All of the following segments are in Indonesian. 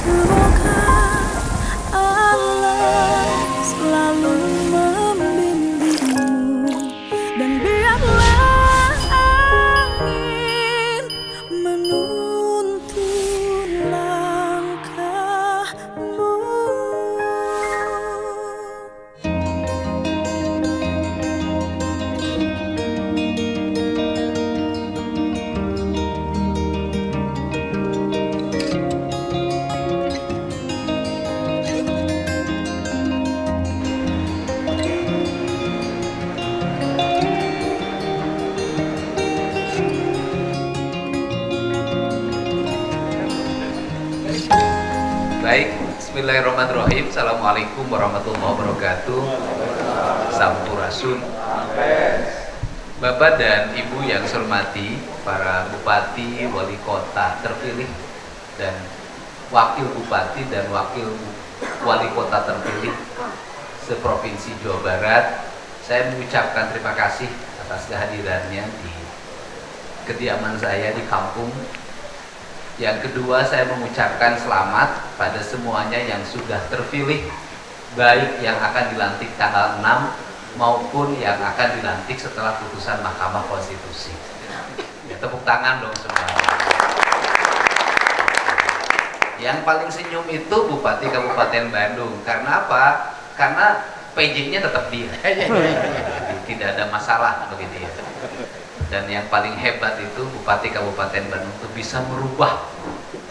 Semoga Allah selalu membimbingmu, dan biarlah angin menuntun langkahmu. Baik, bismillahirrahmanirrahim. Assalamualaikum warahmatullahi wabarakatuh. Sampurasun. Bapak dan Ibu yang saya hormati, para bupati, wali kota terpilih, dan wakil bupati dan wakil wali kota terpilih seprovinsi Jawa Barat, saya mengucapkan terima kasih atas kehadirannya di kediaman saya di kampung. Yang kedua, saya mengucapkan selamat pada semuanya yang sudah terpilih, baik yang akan dilantik tanggal 6 maupun yang akan dilantik setelah putusan Mahkamah Konstitusi. Ya, tepuk tangan dong semua. Yang paling senyum itu Bupati Kabupaten Bandung. Karena apa? Karena PJ-nya tetap dia. Tidak ada masalah begitu ya. Dan yang paling hebat itu Bupati Kabupaten Bandung itu bisa merubah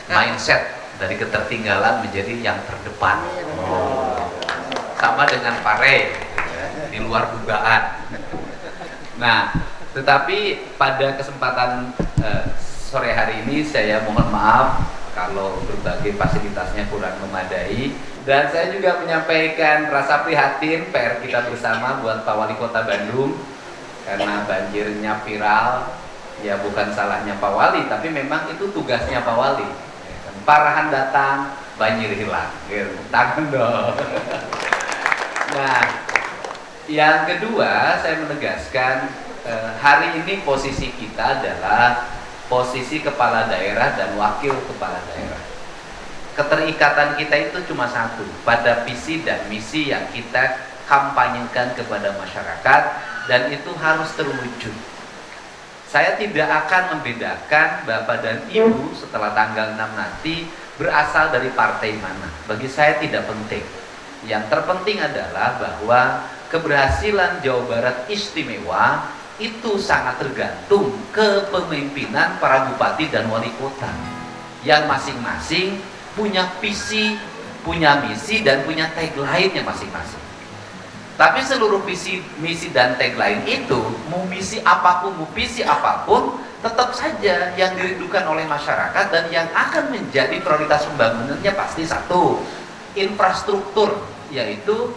mindset dari ketertinggalan menjadi yang terdepan. Sama dengan Pare, di luar dugaan. Nah, tetapi pada kesempatan sore hari ini saya mohon maaf kalau berbagai fasilitasnya kurang memadai, dan saya juga menyampaikan rasa prihatin PR kita bersama buat Pak Wali Kota Bandung. Karena banjirnya viral, ya bukan salahnya Pak Wali, tapi memang itu tugasnya Pak Wali. Parahan datang, banjir hilang. Tangan dong. Nah, yang kedua saya menegaskan hari ini posisi kita adalah posisi kepala daerah dan wakil kepala daerah. Keterikatan kita itu cuma satu, pada visi dan misi yang kita kampanyekan kepada masyarakat, dan itu harus terwujud. Saya tidak akan membedakan Bapak dan Ibu setelah tanggal 6 nanti berasal dari partai mana. Bagi saya tidak penting. Yang terpenting adalah bahwa keberhasilan Jawa Barat istimewa itu sangat tergantung kepemimpinan para bupati dan wali kota yang masing-masing punya visi, punya misi, dan punya tagline-nya masing-masing. Tapi seluruh visi, misi, dan tagline itu, mau misi apapun, mau visi apapun, tetap saja yang dirindukan oleh masyarakat dan yang akan menjadi prioritas pembangunannya pasti satu, infrastruktur, yaitu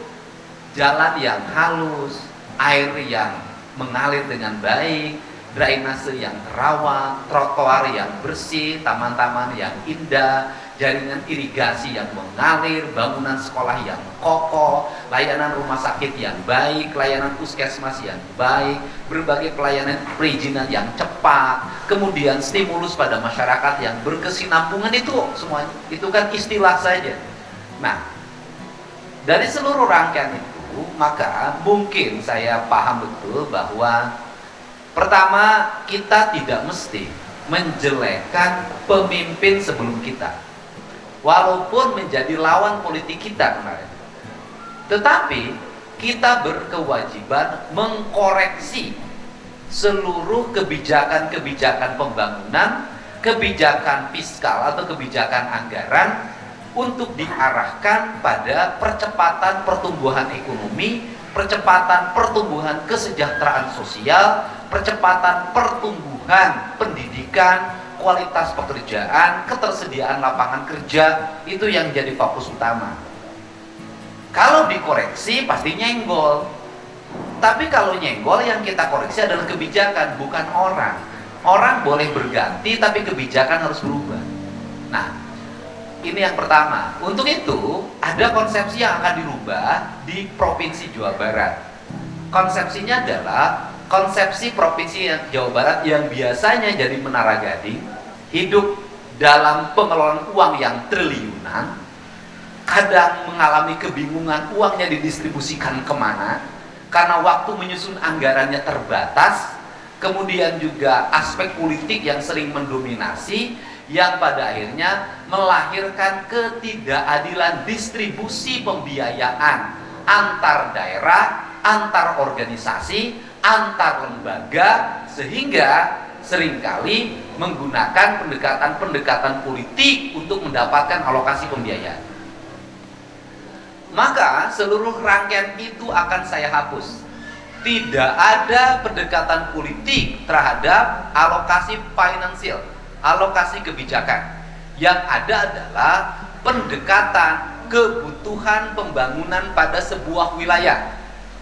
jalan yang halus, air yang mengalir dengan baik, drainase yang terawat, trotoar yang bersih, taman-taman yang indah, jaringan irigasi yang mengalir, bangunan sekolah yang kokoh, layanan rumah sakit yang baik, layanan puskesmas yang baik, berbagai pelayanan perizinan yang cepat, kemudian stimulus pada masyarakat yang berkesinambungan, itu semuanya, itu kan istilah saja. Nah, dari seluruh rangkaian itu, maka mungkin saya paham betul bahwa pertama, kita tidak mesti menjelekkan pemimpin sebelum kita, walaupun menjadi lawan politik kita kemarin. Tetapi kita berkewajiban mengkoreksi seluruh kebijakan-kebijakan pembangunan, kebijakan fiskal atau kebijakan anggaran untuk diarahkan pada percepatan pertumbuhan ekonomi, percepatan pertumbuhan kesejahteraan sosial, percepatan pertumbuhan pendidikan, kualitas pekerjaan, ketersediaan lapangan kerja, itu yang jadi fokus utama. Kalau dikoreksi pasti nyenggol. Tapi kalau nyenggol, yang kita koreksi adalah kebijakan, bukan orang. Orang boleh berganti, tapi kebijakan harus berubah. Nah, ini yang pertama. Untuk itu, ada konsepsi yang akan dirubah di Provinsi Jawa Barat. Konsepsinya adalah konsepsi Provinsi Jawa Barat yang biasanya jadi Menara Gading, hidup dalam pengelolaan uang yang triliunan, kadang mengalami kebingungan uangnya didistribusikan kemana, karena waktu menyusun anggarannya terbatas, kemudian juga aspek politik yang sering mendominasi, yang pada akhirnya melahirkan ketidakadilan distribusi pembiayaan antar daerah, antar organisasi, antar lembaga, sehingga seringkali menggunakan pendekatan-pendekatan politik untuk mendapatkan alokasi pembiayaan. Maka seluruh rangkaian itu akan saya hapus. Tidak ada pendekatan politik terhadap alokasi finansial, alokasi kebijakan. Yang ada adalah pendekatan kebutuhan pembangunan pada sebuah wilayah.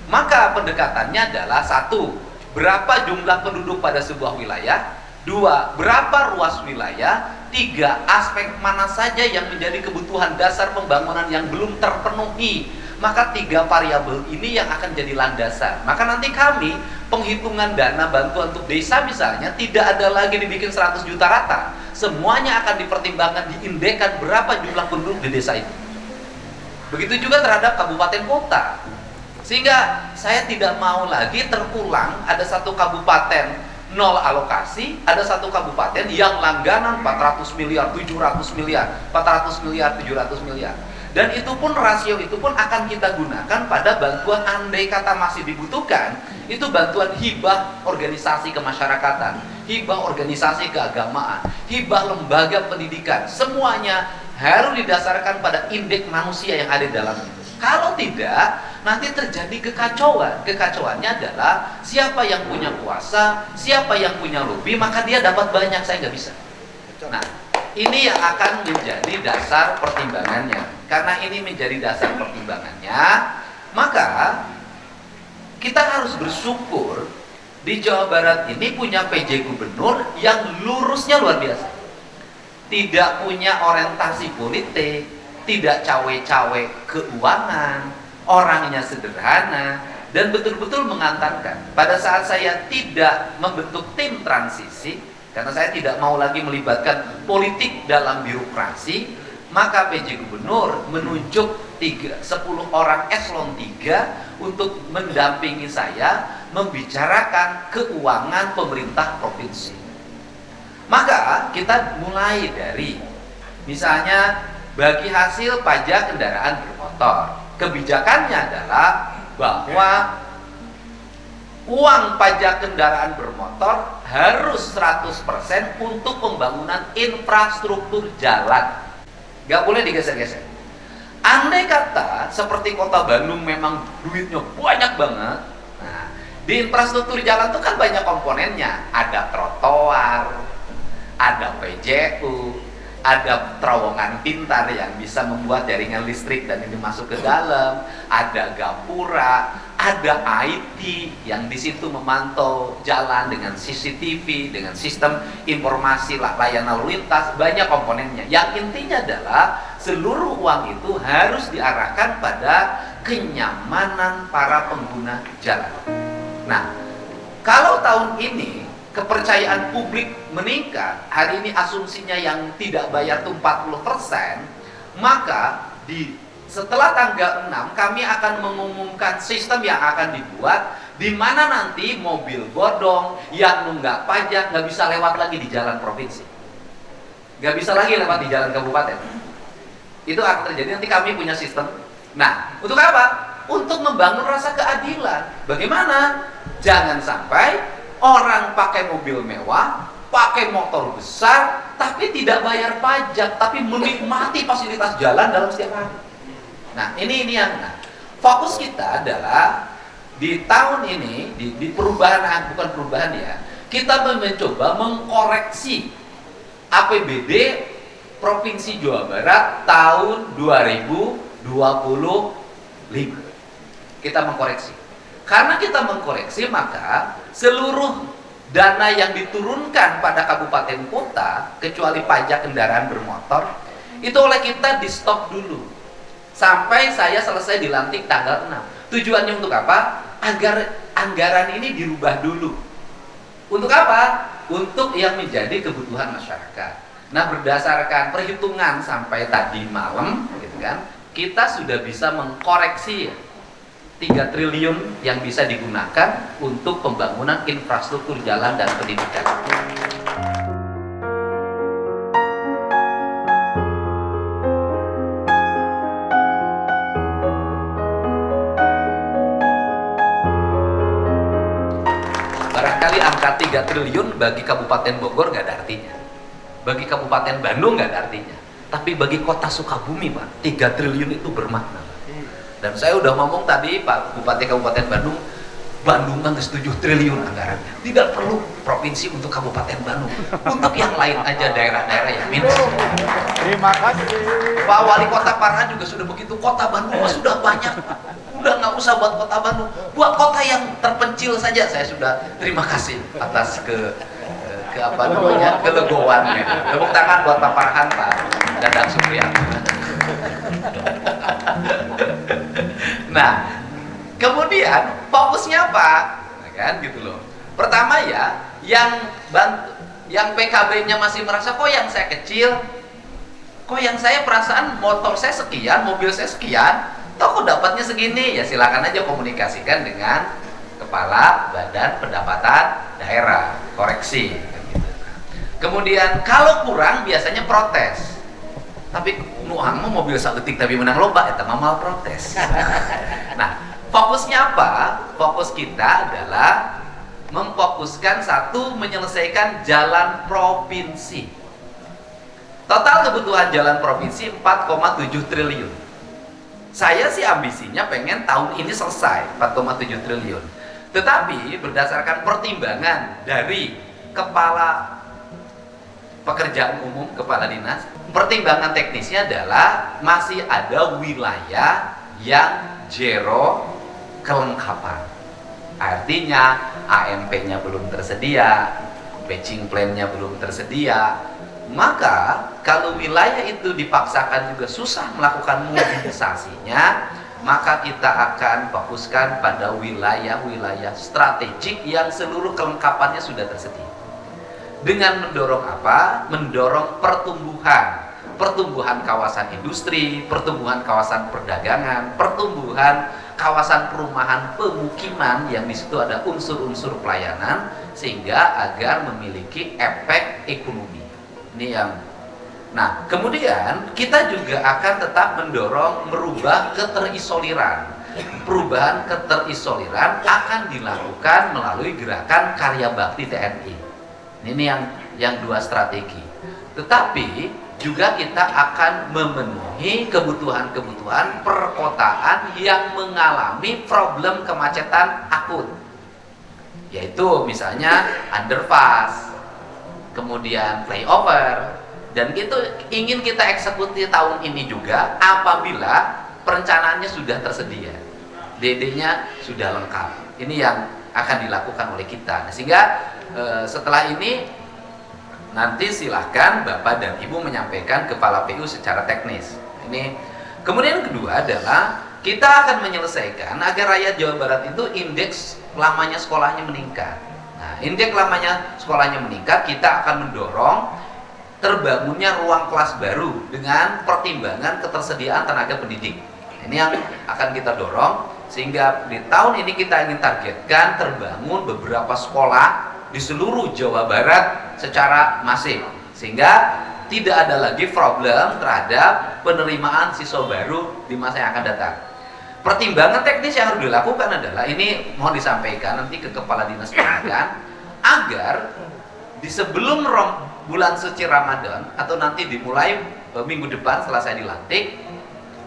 Maka pendekatannya adalah: satu, berapa jumlah penduduk pada sebuah wilayah; dua, berapa luas wilayah; tiga, aspek mana saja yang menjadi kebutuhan dasar pembangunan yang belum terpenuhi. Maka tiga variabel ini yang akan jadi landasan. Maka nanti kami penghitungan dana bantuan untuk desa misalnya tidak ada lagi dibikin 100 juta rata. Semuanya akan dipertimbangkan, diindekkan berapa jumlah penduduk di desa itu. Begitu juga terhadap kabupaten kota. Sehingga saya tidak mau lagi terulang ada satu kabupaten nol alokasi, ada satu kabupaten yang langganan 400 miliar, 700 miliar, 400 miliar, 700 miliar. Dan itu pun, rasio itu pun akan kita gunakan pada bantuan, andai kata masih dibutuhkan, itu bantuan hibah organisasi kemasyarakatan, hibah organisasi keagamaan, hibah lembaga pendidikan. Semuanya harus didasarkan pada indeks manusia yang ada di dalam itu. Kalau tidak, nanti terjadi kekacauan. Kekacauannya adalah siapa yang punya kuasa, siapa yang punya lobby, maka dia dapat banyak, saya nggak bisa. Nah, ini yang akan menjadi dasar pertimbangannya. Karena ini menjadi dasar pertimbangannya, maka kita harus bersyukur di Jawa Barat ini punya PJ Gubernur yang lurusnya luar biasa. Tidak punya orientasi politik, tidak cawe-cawe keuangan, orangnya sederhana, dan betul-betul mengantarkan. Pada saat saya tidak membentuk tim transisi, karena saya tidak mau lagi melibatkan politik dalam birokrasi, maka PJ Gubernur menunjuk 10 orang eselon 3 untuk mendampingi saya membicarakan keuangan pemerintah provinsi. Maka kita mulai dari misalnya bagi hasil pajak kendaraan bermotor. Kebijakannya adalah bahwa uang pajak kendaraan bermotor harus 100% untuk pembangunan infrastruktur jalan. Gak boleh digeser-geser. Andai kata seperti kota Bandung memang duitnya banyak banget, nah, di infrastruktur jalan itu kan banyak komponennya. Ada trotoar, ada PJU, ada terowongan pintar yang bisa membuat jaringan listrik dan ini masuk ke dalam, ada gapura, ada IT yang di situ memantau jalan dengan CCTV, dengan sistem informasi layanan lalu lintas, banyak komponennya. Yang intinya adalah seluruh uang itu harus diarahkan pada kenyamanan para pengguna jalan. Nah, kalau tahun ini kepercayaan publik meningkat, hari ini asumsinya yang tidak bayar itu 40%, maka setelah tanggal 6 kami akan mengumumkan sistem yang akan dibuat, di mana nanti mobil bodong yang nunggak pajak nggak bisa lewat lagi di jalan provinsi, nggak bisa lagi lewat di jalan kabupaten. Itu akan terjadi, nanti kami punya sistem. Nah, untuk apa? Untuk membangun rasa keadilan. Bagaimana? Jangan sampai orang pakai mobil mewah, pakai motor besar, tapi tidak bayar pajak, tapi menikmati fasilitas jalan dalam setiap hari. Nah, ini yang fokus kita adalah di tahun ini, di perubahan, bukan perubahan ya, kita mencoba mengkoreksi APBD Provinsi Jawa Barat tahun 2025. Kita mengkoreksi. Karena kita mengkoreksi, maka seluruh dana yang diturunkan pada kabupaten kota, kecuali pajak kendaraan bermotor, itu oleh kita di stop dulu sampai saya selesai dilantik tanggal 6. Tujuannya untuk apa? Agar anggaran ini dirubah dulu. Untuk apa? Untuk yang menjadi kebutuhan masyarakat. Nah, berdasarkan perhitungan sampai tadi malam gitu kan, kita sudah bisa mengkoreksi 3 triliun yang bisa digunakan untuk pembangunan infrastruktur jalan dan pendidikan. Barangkali angka 3 triliun bagi Kabupaten Bogor nggak ada artinya, bagi Kabupaten Bandung nggak ada artinya, tapi bagi Kota Sukabumi, Pak, 3 triliun itu bermakna. Dan saya udah ngomong tadi, Pak Bupati Kabupaten Bandung, Bandung kan 7 triliun anggarannya. Tidak perlu provinsi untuk Kabupaten Bandung, untuk yang lain aja, daerah-daerah yang minus. Terima kasih. Pak Wali Kota Parhan juga sudah begitu, Kota Bandung sudah banyak, udah nggak usah buat Kota Bandung, buat kota yang terpencil saja. Saya sudah terima kasih atas ke apa namanya, kelegowannya. Tepuk tangan buat Pak Parhan, Pak Dadang Supriyanto. Nah, kemudian fokusnya apa? Nah, kan gitu loh. Pertama ya, yang PKB-nya masih merasa kok yang saya kecil, kok yang saya perasaan motor saya sekian, mobil saya sekian, toh kok dapatnya segini? Ya silakan aja komunikasikan dengan Kepala Badan Pendapatan Daerah, koreksi. Kemudian kalau kurang biasanya protes. Tapi nuang mau mobil saeutik tapi menang lomba, eta mah mal protes. Nah, fokusnya apa? Fokus kita adalah memfokuskan satu, menyelesaikan jalan provinsi. Total kebutuhan jalan provinsi 4,7 triliun. Saya sih ambisinya pengen tahun ini selesai 4,7 triliun. Tetapi berdasarkan pertimbangan dari Kepala Pekerjaan Umum, Kepala Dinas, pertimbangan teknisnya adalah masih ada wilayah yang zero kelengkapan. Artinya AMP-nya belum tersedia, patching plan-nya belum tersedia. Maka kalau wilayah itu dipaksakan juga susah melakukan mobilisasinya, maka kita akan fokuskan pada wilayah-wilayah strategik yang seluruh kelengkapannya sudah tersedia. Dengan mendorong apa? Mendorong pertumbuhan kawasan industri, pertumbuhan kawasan perdagangan, pertumbuhan kawasan perumahan pemukiman yang di situ ada unsur-unsur pelayanan sehingga agar memiliki efek ekonomi. Ini yang. Nah, kemudian kita juga akan tetap mendorong merubah keterisoliran. Perubahan keterisoliran akan dilakukan melalui gerakan karya bakti TNI. Ini yang 2 strategi. Tetapi juga kita akan memenuhi kebutuhan-kebutuhan perkotaan yang mengalami problem kemacetan akut. Yaitu misalnya underpass, kemudian flyover, dan itu ingin kita eksekusi tahun ini juga apabila perencanaannya sudah tersedia. DD-nya sudah lengkap. Ini yang akan dilakukan oleh kita. Nah, sehingga setelah ini nanti silahkan Bapak dan Ibu menyampaikan Kepala PU secara teknis. Ini kemudian kedua adalah kita akan menyelesaikan agar rakyat Jawa Barat itu indeks lamanya sekolahnya meningkat. Nah, indeks lamanya sekolahnya meningkat, kita akan mendorong terbangunnya ruang kelas baru dengan pertimbangan ketersediaan tenaga pendidik. Ini yang akan kita dorong sehingga di tahun ini kita ingin targetkan terbangun beberapa sekolah di seluruh Jawa Barat secara masif sehingga tidak ada lagi problem terhadap penerimaan siswa baru di masa yang akan datang. Pertimbangan teknis yang harus dilakukan adalah ini mohon disampaikan nanti ke Kepala Dinas Pendidikan agar di sebelum bulan suci Ramadan atau nanti dimulai minggu depan setelah saya dilantik,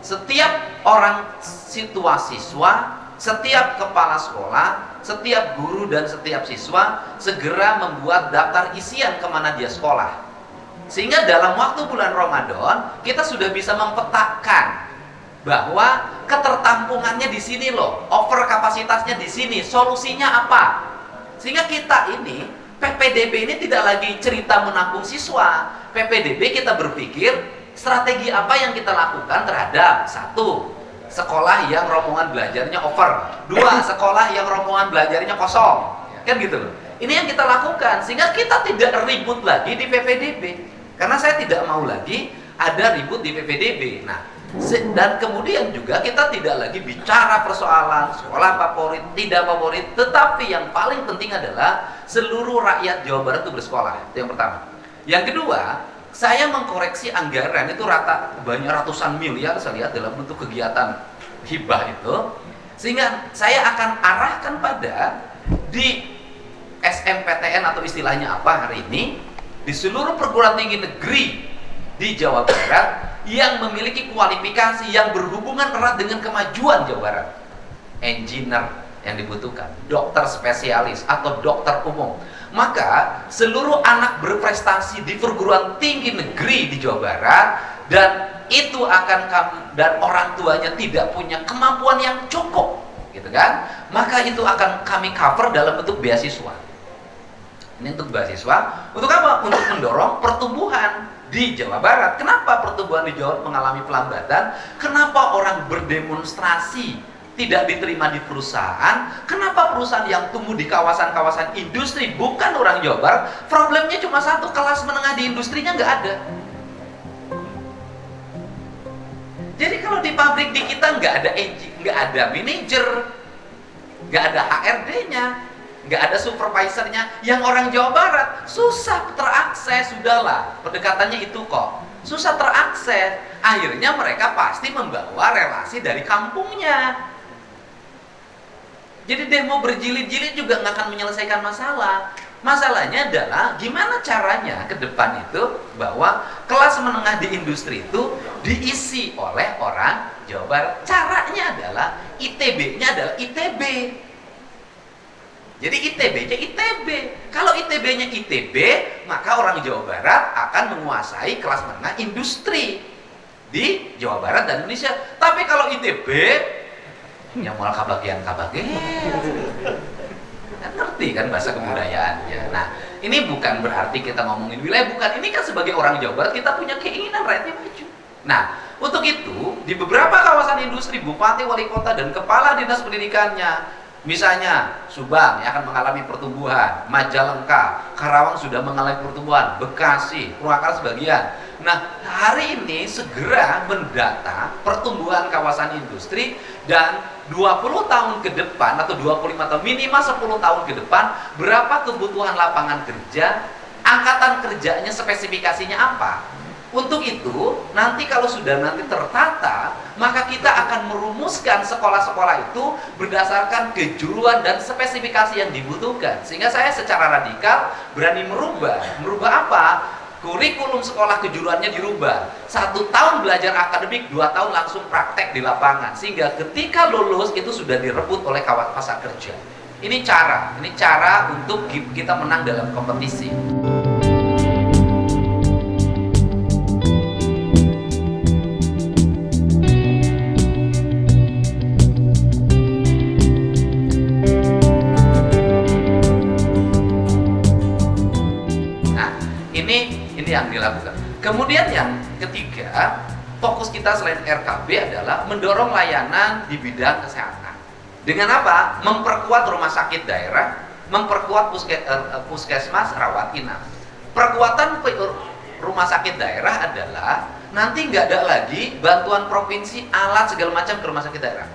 setiap orang siswa, setiap kepala sekolah, setiap guru dan setiap siswa segera membuat daftar isian kemana dia sekolah. Sehingga dalam waktu bulan Ramadan kita sudah bisa mempetakan bahwa ketertampungannya di sini loh, over kapasitasnya di sini, solusinya apa? Sehingga kita ini PPDB ini tidak lagi cerita menampung siswa. PPDB kita berpikir strategi apa yang kita lakukan terhadap satu, sekolah yang rombongan belajarnya over, dua, sekolah yang rombongan belajarnya kosong, kan gitu loh. Ini yang kita lakukan sehingga kita tidak ribut lagi di PPDB. Karena saya tidak mau lagi ada ribut di PPDB. Nah, dan kemudian juga kita tidak lagi bicara persoalan sekolah favorit, tidak favorit, tetapi yang paling penting adalah seluruh rakyat Jawa Barat itu bersekolah. Itu yang pertama. Yang kedua, saya mengkoreksi anggaran itu banyak ratusan miliar saya lihat dalam bentuk kegiatan hibah itu, sehingga saya akan arahkan pada di SMPTN atau istilahnya apa hari ini, di seluruh perguruan tinggi negeri di Jawa Barat yang memiliki kualifikasi yang berhubungan erat dengan kemajuan Jawa Barat. Engineer yang dibutuhkan, dokter spesialis atau dokter umum. Maka seluruh anak berprestasi di perguruan tinggi negeri di Jawa Barat dan itu akan dan orang tuanya tidak punya kemampuan yang cukup, gitu kan? Maka itu akan kami cover dalam bentuk beasiswa. Ini untuk beasiswa, untuk apa? Untuk mendorong pertumbuhan di Jawa Barat. Kenapa pertumbuhan di Jawa Barat mengalami pelambatan? Kenapa orang berdemonstrasi tidak diterima di perusahaan? Kenapa perusahaan yang tumbuh di kawasan-kawasan industri bukan orang Jawa Barat? Problemnya cuma satu, kelas menengah di industrinya nggak ada. Jadi kalau di pabrik di kita nggak ada manajer, nggak ada HRD-nya, nggak ada supervisornya, yang orang Jawa Barat susah terakses. Sudahlah, pendekatannya itu kok susah terakses. Akhirnya mereka pasti membawa relasi dari kampungnya. Jadi demo berjilid-jilid juga nggak akan menyelesaikan masalah. Masalahnya adalah gimana caranya ke depan itu bahwa kelas menengah di industri itu diisi oleh orang Jawa Barat. Caranya adalah ITB-nya adalah ITB. Jadi ITB-nya ITB. Kalau ITB-nya ITB, maka orang Jawa Barat akan menguasai kelas menengah industri di Jawa Barat dan Indonesia. Tapi kalau ITB, yang malah kabagian kan ngerti kan bahasa kebudayaannya. Nah, ini bukan berarti kita ngomongin wilayah, bukan. Ini kan sebagai orang Jawa Barat kita punya keinginan rakyatnya maju. Nah, untuk itu di beberapa kawasan industri, bupati, wali kota, dan kepala dinas pendidikannya, misalnya Subang yang akan mengalami pertumbuhan, Majalengka, Karawang sudah mengalami pertumbuhan, Bekasi, Purwakarta sebagian. Nah, hari ini segera mendata pertumbuhan kawasan industri dan 20 tahun ke depan atau 25 tahun, minimal 10 tahun ke depan, berapa kebutuhan lapangan kerja, angkatan kerjanya, spesifikasinya apa. Untuk itu, nanti kalau sudah nanti tertata, maka kita akan merumuskan sekolah-sekolah itu berdasarkan kejuruan dan spesifikasi yang dibutuhkan. Sehingga saya secara radikal berani merubah. Merubah apa? Kurikulum sekolah kejuruannya dirubah. 1 tahun belajar akademik, 2 tahun langsung praktek di lapangan. Sehingga ketika lulus itu sudah direbut oleh kawan pasar kerja. Ini cara untuk kita menang dalam kompetisi. Ini yang dilakukan. Kemudian yang ketiga, fokus kita selain RKB adalah mendorong layanan di bidang kesehatan. Dengan apa? Memperkuat rumah sakit daerah, memperkuat puskesmas, rawat inap. Perkuatan rumah sakit daerah adalah nanti nggak ada lagi bantuan provinsi, alat segala macam ke rumah sakit daerah.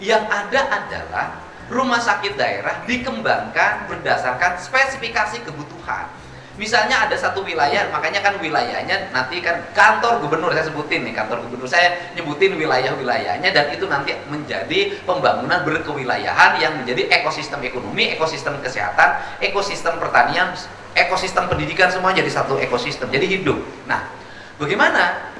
Yang ada adalah rumah sakit daerah dikembangkan berdasarkan spesifikasi kebutuhan. Misalnya ada satu wilayah, makanya kan wilayahnya nanti kan kantor gubernur, saya sebutin nih kantor gubernur, saya nyebutin wilayah-wilayahnya, dan itu nanti menjadi pembangunan berkewilayahan yang menjadi ekosistem ekonomi, ekosistem kesehatan, ekosistem pertanian, ekosistem pendidikan, semua jadi satu ekosistem, jadi hidup. Nah, bagaimana?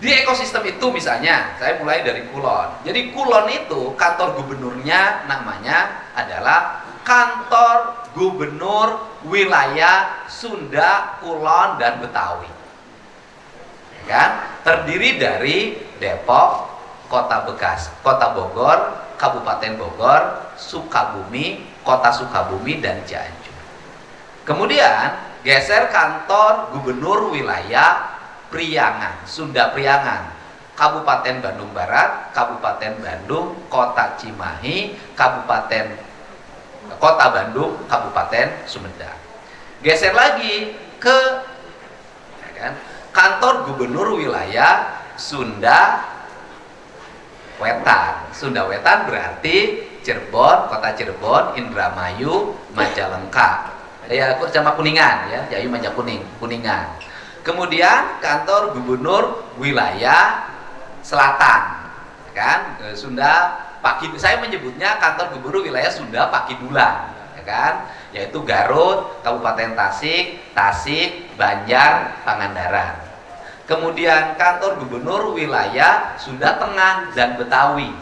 Di ekosistem itu misalnya, saya mulai dari Kulon. Jadi Kulon itu kantor gubernurnya namanya adalah Kantor Gubernur Wilayah Sunda, Kulon, dan Betawi. Kan? Terdiri dari Depok, Kota Bekasi, Kota Bogor, Kabupaten Bogor, Sukabumi, Kota Sukabumi, dan Cianjur. Kemudian geser kantor Gubernur Wilayah Priangan, Sunda Priangan, Kabupaten Bandung Barat, Kabupaten Bandung, Kota Cimahi, Kota Bandung, Kabupaten Sumedang. Geser lagi ke kan? Kantor Gubernur Wilayah Sunda Wetan. Sunda Wetan berarti Cirebon, Kota Cirebon, Indramayu, Majalengka. Ya, sama Kuningan ya, Jayu Kuningan. Kemudian kantor Gubernur Wilayah Selatan, kan? Sunda saya menyebutnya kantor Gubernur Wilayah Sunda Pakidulan, ya kan? Yaitu Garut, Kabupaten Tasik, Banjar, Pangandaran. Kemudian kantor Gubernur Wilayah Sunda Tengah dan Betawi,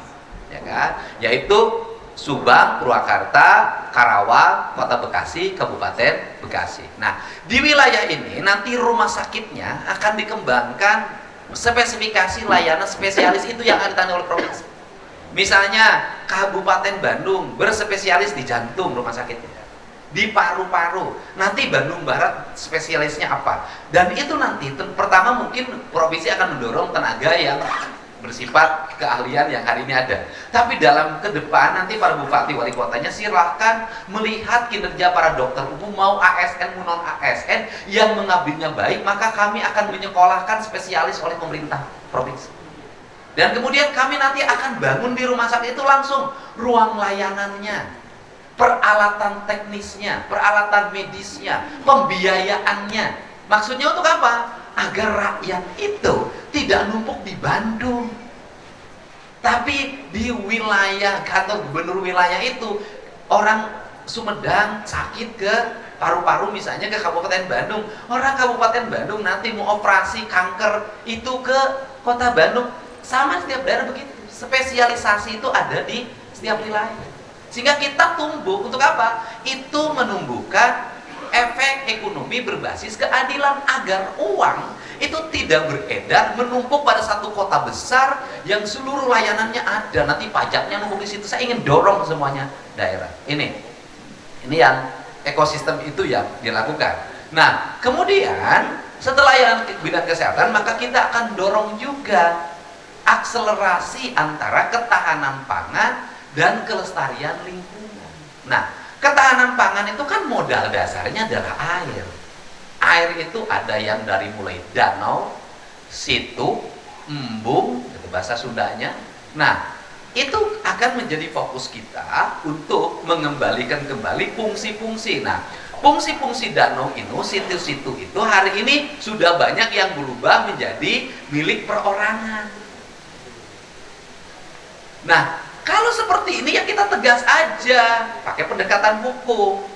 ya kan? Yaitu Subang, Purwakarta, Karawang, Kota Bekasi, Kabupaten Bekasi. Nah, di wilayah ini nanti rumah sakitnya akan dikembangkan spesifikasi layanan spesialis itu yang akan ditangani oleh provinsi. Misalnya Kabupaten Bandung berspesialis di jantung rumah sakitnya, di paru-paru. Nanti Bandung Barat spesialisnya apa? Dan itu nanti pertama mungkin provinsi akan mendorong tenaga yang bersifat keahlian yang hari ini ada. Tapi dalam ke depan nanti para bupati wali kotanya silahkan melihat kinerja para dokter umum, mau ASN maupun non ASN yang mengabdinya baik, maka kami akan menyekolahkan spesialis oleh pemerintah provinsi. Dan kemudian kami nanti akan bangun di rumah sakit itu langsung ruang layanannya, peralatan teknisnya, peralatan medisnya, pembiayaannya. Maksudnya untuk apa? Agar rakyat itu tidak numpuk di Bandung, tapi di wilayah kantor gubernur wilayah itu. Orang Sumedang sakit ke paru-paru misalnya ke Kabupaten Bandung, orang Kabupaten Bandung nanti mau operasi kanker itu ke Kota Bandung. Sama setiap daerah begitu, spesialisasi itu ada di setiap wilayah, sehingga kita tumbuh. Untuk apa? Itu menumbuhkan efek ekonomi berbasis keadilan, agar uang itu tidak beredar menumpuk pada satu kota besar yang seluruh layanannya ada, nanti pajaknya numpuk di situ. Saya ingin dorong semuanya daerah. Ini yang ekosistem itu yang dilakukan. Nah, kemudian setelah yang bidang kesehatan, maka kita akan dorong juga akselerasi antara ketahanan pangan dan kelestarian lingkungan. Nah, ketahanan pangan itu kan modal dasarnya adalah air. Air itu ada yang dari mulai danau, situ, embung, itu bahasa Sundanya. Nah, itu akan menjadi fokus kita untuk mengembalikan kembali fungsi-fungsi. Nah, fungsi-fungsi danau itu, situ-situ itu hari ini sudah banyak yang berubah menjadi milik perorangan. Nah, kalau seperti ini ya kita tegas aja, pakai pendekatan hukum.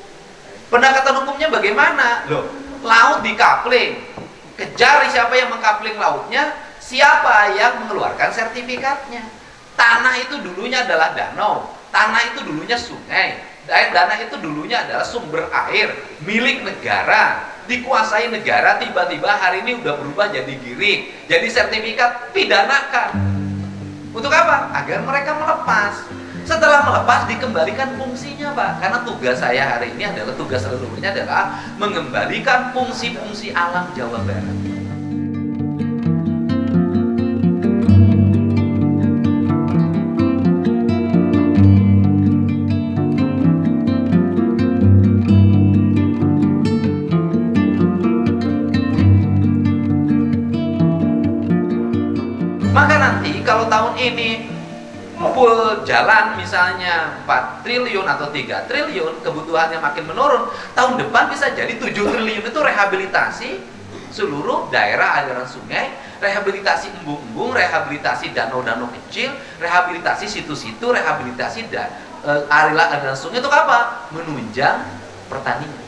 Pendekatan hukumnya bagaimana? Loh, laut dikapling, kejar siapa yang mengkapling lautnya, siapa yang mengeluarkan sertifikatnya. Tanah itu dulunya adalah danau, tanah itu dulunya sungai, tanah itu dulunya adalah sumber air milik negara, dikuasai negara. Tiba-tiba hari ini udah berubah jadi giring, jadi sertifikat, pidanakan. Untuk apa? Agar mereka melepas. Setelah melepas, dikembalikan fungsinya, Pak. Karena tugas saya hari ini adalah, tugas leluhurnya adalah mengembalikan fungsi-fungsi alam Jawa Barat. Maka nanti kalau tahun ini full jalan misalnya 4 triliun atau 3 triliun, kebutuhannya makin menurun, tahun depan bisa jadi 7 triliun itu rehabilitasi seluruh daerah aliran sungai, rehabilitasi embung-embung, rehabilitasi danau-danau kecil, rehabilitasi situ-situ, rehabilitasi aliran sungai. Itu apa? Menunjang pertanian.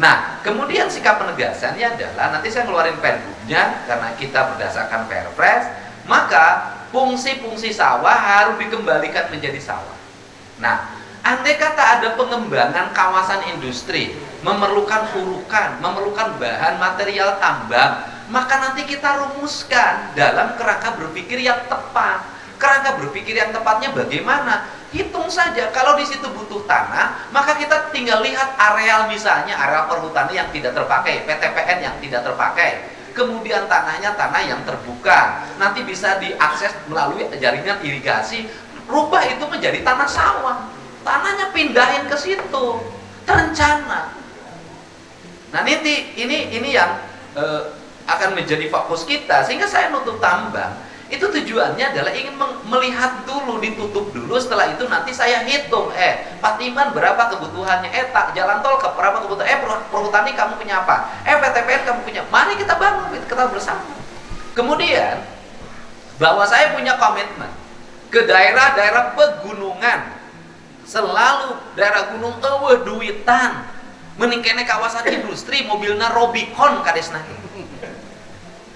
Nah, kemudian sikap penegasannya adalah, nanti saya ngeluarin pergubnya karena kita berdasarkan Perpres. Maka fungsi-fungsi sawah harus dikembalikan menjadi sawah. Nah, andai kata ada pengembangan kawasan industri, memerlukan urukan, memerlukan bahan material tambang, maka nanti kita rumuskan dalam kerangka berpikir yang tepat. Kerangka berpikir yang tepatnya bagaimana? Hitung saja, kalau di situ butuh tanah, maka kita tinggal lihat areal, misalnya areal perhutani yang tidak terpakai, PTPN yang tidak terpakai. Kemudian tanahnya tanah yang terbuka, nanti bisa diakses melalui jaringan irigasi, rubah itu menjadi tanah sawah, tanahnya pindahin ke situ, terencana. Nah, ini yang akan menjadi fokus kita. Sehingga saya nutup tambang itu tujuannya adalah ingin melihat dulu, ditutup dulu, setelah itu nanti saya hitung, Pak Timan berapa kebutuhannya, tak jalan tol ke berapa kebutuhan, perhutani kamu punya apa, PTPN kamu punya, mari kita bangun, kita bersama. Kemudian bahwa saya punya komitmen ke daerah-daerah pegunungan, selalu daerah gunung duitan, meningkatnya kawasan industri, mobilnya Robicon kades nake.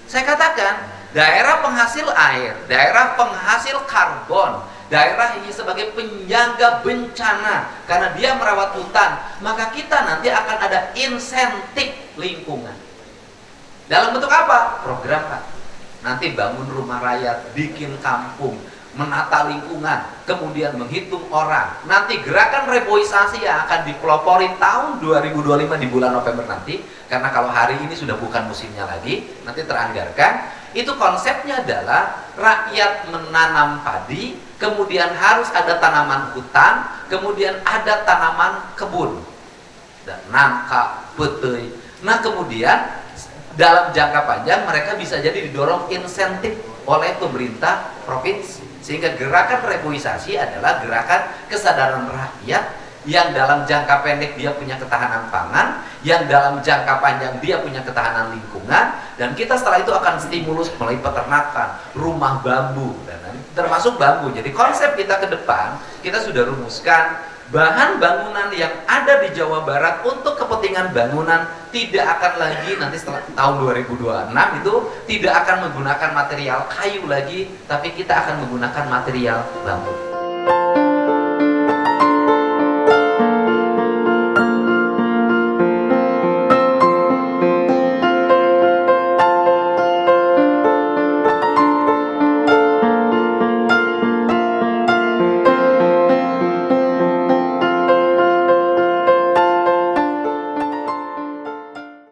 Saya katakan daerah penghasil air, daerah penghasil karbon, daerah ini sebagai penjaga bencana karena dia merawat hutan, maka kita nanti akan ada insentif lingkungan. Dalam bentuk apa? Program, Pak. Nanti bangun rumah rakyat, bikin kampung, menata lingkungan, kemudian menghitung orang. Nanti gerakan reboisasi yang akan dipelopori tahun 2025 di bulan November nanti, karena kalau hari ini sudah bukan musimnya lagi, nanti teranggarkan. Itu konsepnya adalah rakyat menanam padi, kemudian harus ada tanaman hutan, kemudian ada tanaman kebun, dan nangka, betui. Nah kemudian dalam jangka panjang mereka bisa jadi didorong insentif oleh pemerintah provinsi. Sehingga gerakan reboisasi adalah gerakan kesadaran rakyat yang dalam jangka pendek dia punya ketahanan pangan, yang dalam jangka panjang dia punya ketahanan lingkungan, dan kita setelah itu akan stimulus melalui peternakan, rumah bambu, dan termasuk bambu. Jadi konsep kita ke depan, kita sudah rumuskan bahan bangunan yang ada di Jawa Barat untuk kepentingan bangunan tidak akan lagi nanti setelah tahun 2026 itu tidak akan menggunakan material kayu lagi, tapi kita akan menggunakan material bambu.